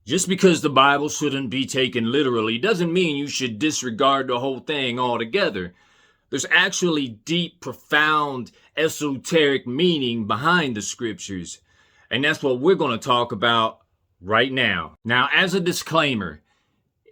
Just because the Bible shouldn't be taken literally doesn't mean you should disregard the whole thing altogether. There's actually deep, profound, esoteric meaning behind the scriptures. And that's what we're going to talk about right now. Now, as a disclaimer,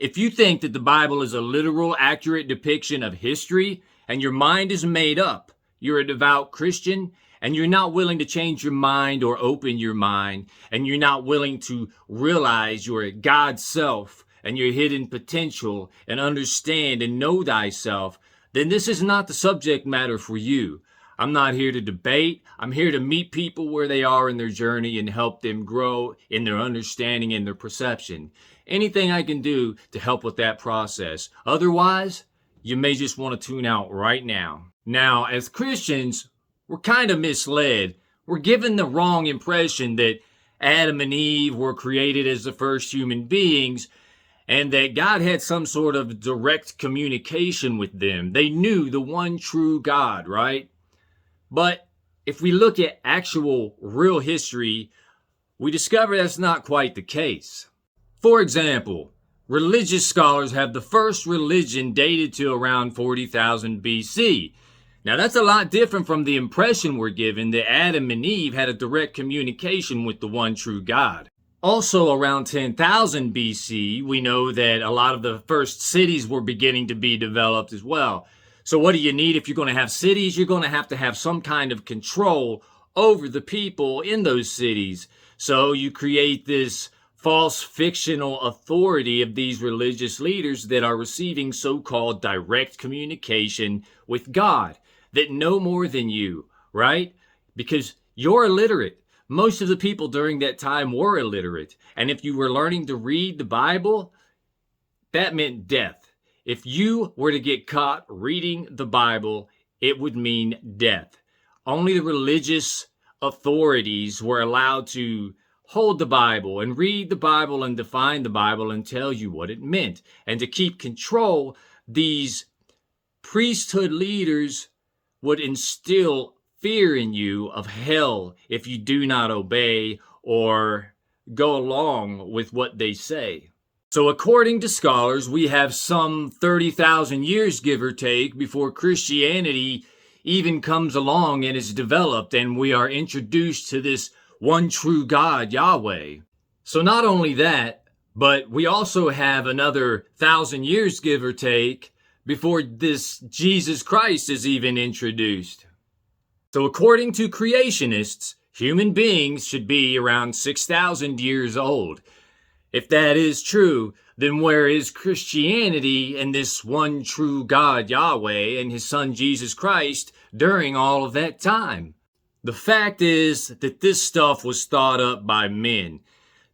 if you think that the Bible is a literal, accurate depiction of history and your mind is made up, you're a devout Christian, and you're not willing to change your mind or open your mind, and you're not willing to realize your God self and your hidden potential and understand and know thyself, then this is not the subject matter for you. I'm not here to debate. I'm here to meet people where they are in their journey and help them grow in their understanding and their perception. Anything I can do to help with that process. Otherwise, you may just want to tune out right now. Now, as Christians, we're kind of misled. We're given the wrong impression that Adam and Eve were created as the first human beings and that God had some sort of direct communication with them. They knew the one true God, right? But if we look at actual real history, we discover that's not quite the case. For example, religious scholars have the first religion dated to around 40,000 BC. Now that's a lot different from the impression we're given that Adam and Eve had a direct communication with the one true God. Also around 10,000 BC, we know that a lot of the first cities were beginning to be developed as well. So what do you need if you're going to have cities? You're going to have some kind of control over the people in those cities. So you create this false fictional authority of these religious leaders that are receiving so-called direct communication with God, that know more than you, right? Because you're illiterate. Most of the people during that time were illiterate. And if you were learning to read the Bible, that meant death. If you were to get caught reading the Bible, it would mean death. Only the religious authorities were allowed to hold the Bible and read the Bible and define the Bible and tell you what it meant. And to keep control, these priesthood leaders would instill fear in you of hell if you do not obey or go along with what they say. So according to scholars, we have some 30,000 years, give or take, before Christianity even comes along and is developed, and we are introduced to this one true God, Yahweh. So not only that, but we also have another 1,000 years, give or take, before this Jesus Christ is even introduced. So according to creationists, human beings should be around 6,000 years old. If that is true, then where is Christianity and this one true God, Yahweh, and his son Jesus Christ during all of that time? The fact is that this stuff was thought up by men,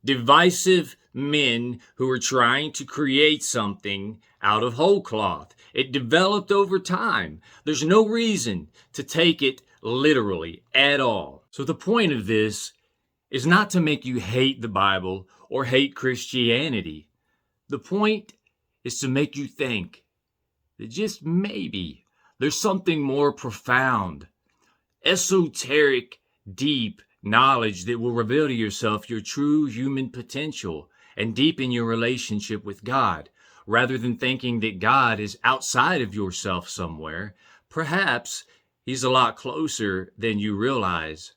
divisive men who were trying to create something out of whole cloth. It developed over time. There's no reason to take it literally at all. So the point of this is not to make you hate the Bible or hate Christianity. The point is to make you think that just maybe there's something more profound, esoteric, deep knowledge that will reveal to yourself your true human potential and deepen your relationship with God, rather than thinking that God is outside of yourself somewhere. Perhaps he's a lot closer than you realize,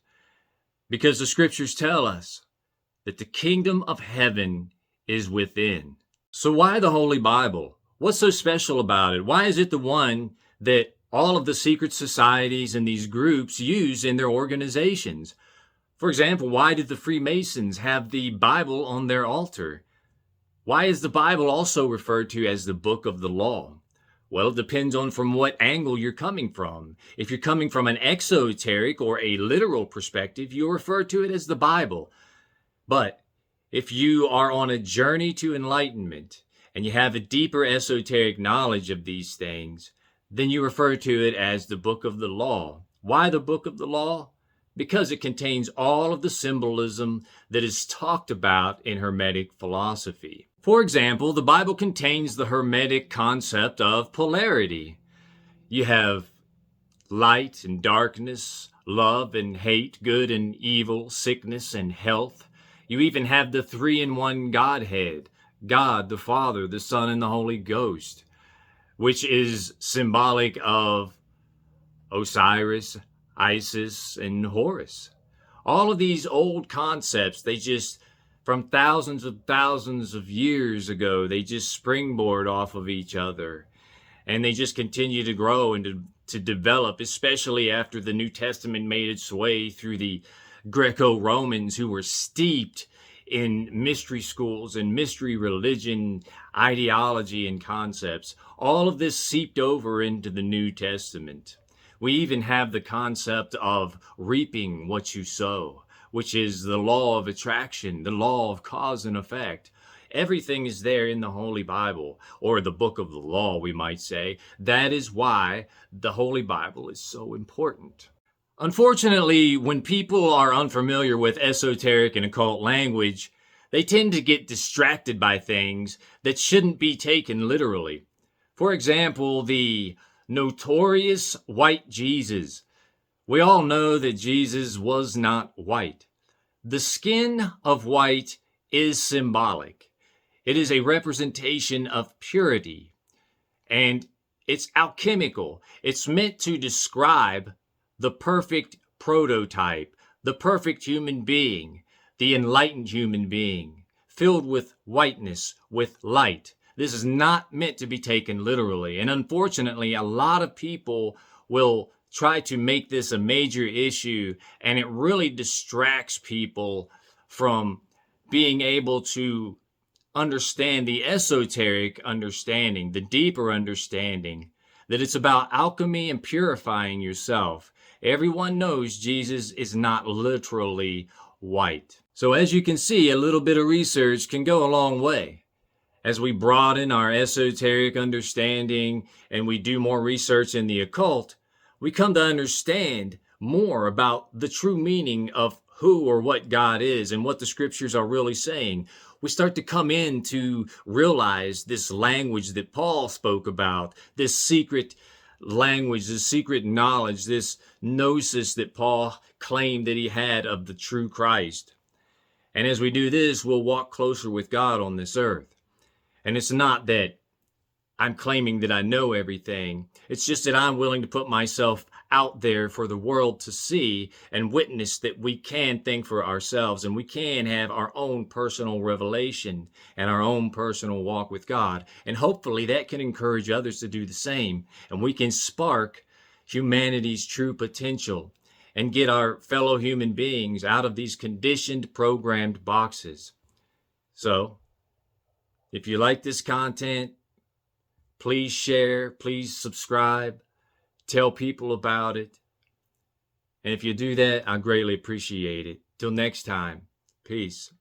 because the scriptures tell us that the kingdom of heaven is within. So why the Holy Bible? What's so special about it? Why is it the one that all of the secret societies and these groups use in their organizations? For example, why did the Freemasons have the Bible on their altar? Why is the Bible also referred to as the book of the law? Well, it depends on from what angle you're coming from. If you're coming from an exoteric or a literal perspective, you refer to it as the Bible. But if you are on a journey to enlightenment and you have a deeper esoteric knowledge of these things, then you refer to it as the book of the law. Why the book of the law? Because it contains all of the symbolism that is talked about in Hermetic philosophy. For example, the Bible contains the Hermetic concept of polarity. You have light and darkness, love and hate, good and evil, sickness and health. You even have the three-in-one Godhead, God the Father, the Son, and the Holy Ghost, which is symbolic of Osiris, Isis, and Horus. All of these old concepts, they just, from thousands of years ago, they just springboard off of each other. And they just continue to grow and to develop, especially after the New Testament made its way through the Greco-Romans, who were steeped in mystery schools and mystery religion, ideology, and concepts. All of this seeped over into the New Testament. We even have the concept of reaping what you sow, which is the law of attraction, the law of cause and effect. Everything is there in the Holy Bible, or the book of the law, we might say. That is why the Holy Bible is so important. Unfortunately, when people are unfamiliar with esoteric and occult language, they tend to get distracted by things that shouldn't be taken literally. For example, the notorious white Jesus. We all know that Jesus was not white. The skin of white is symbolic. It is a representation of purity, and it's alchemical. It's meant to describe the perfect prototype, the perfect human being, the enlightened human being, filled with whiteness, with light. This is not meant to be taken literally, and unfortunately, a lot of people will try to make this a major issue, and it really distracts people from being able to understand the esoteric understanding, the deeper understanding, that it's about alchemy and purifying yourself. Everyone knows Jesus is not literally white. So as you can see, a little bit of research can go a long way. As we broaden our esoteric understanding and we do more research in the occult, we come to understand more about the true meaning of who or what God is and what the scriptures are really saying. We start to come in to realize this language that Paul spoke about, this secret language, this secret knowledge, this gnosis that Paul claimed that he had of the true Christ. And as we do this, we'll walk closer with God on this earth. And it's not that I'm claiming that I know everything. It's just that I'm willing to put myself out there for the world to see and witness that we can think for ourselves and we can have our own personal revelation and our own personal walk with God. And hopefully that can encourage others to do the same. And we can spark humanity's true potential and get our fellow human beings out of these conditioned, programmed boxes. So, if you like this content, please share, please subscribe, tell people about it. And if you do that, I greatly appreciate it. Till next time, peace.